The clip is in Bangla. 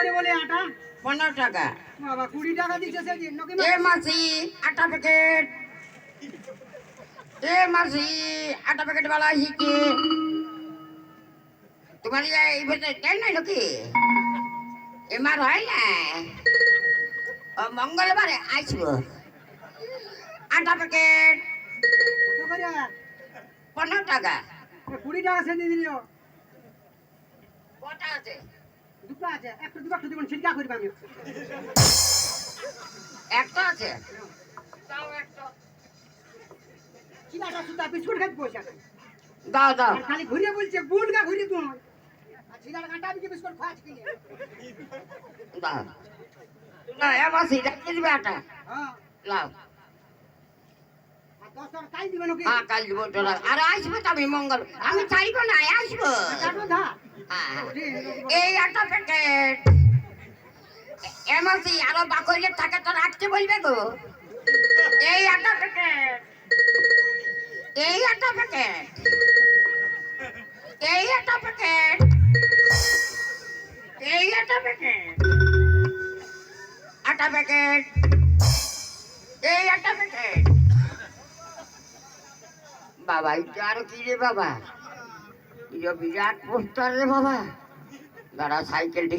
করে বলে আটা 15 টাকা। বাবা 20 টাকা দিছে সেদিন নাকি এ মাসি আটা প্যাকেট। এ মাসি আটা প্যাকেট वाला হিকে তোমার এই ভেতরে দেয় নাই নাকি এমার হয় না মঙ্গলবারে আসবো আটা প্যাকেট কত করে 15 টাকা 20 টাকা সেদিন দিও কটা আছে দুটো আছে একটা দুটো জীবন ছিলকা করবে আমি একটা আছে দাও একটা চিলাটা সুতা বিস্কুট খাইতে পয়সা নাই দাও দাও আর খালি ঘুরে বলছে গুনগা ঘুরে তুই আর চিলাটা কাটা দিকে বিস্কুট খাওয়াছ কিনে দাও না এ মাসি রাখতে দিবে আটা হ্যাঁ লাও আর 10 টাকা কাই দিবে নাকি হ্যাঁ কাল দিব তোরা আর আসবে তো আমি মঙ্গল আমি চাইবো না আসবো কাটো ধা হ্যাঁ, এই আটা প্যাকেট এমাসি আরো বাকরিয়ে থাকে তো রাখতে বলবে গো এই আটা প্যাকেট এই আটা প্যাকেট এই আটা প্যাকেট এই আটা প্যাকেট আটা প্যাকেট এই আটা প্যাকেট বাবা এটা আর কি রে বাবা এটা বিরাট পোস্টার রে বাবা দাঁড়া সাইকেলটি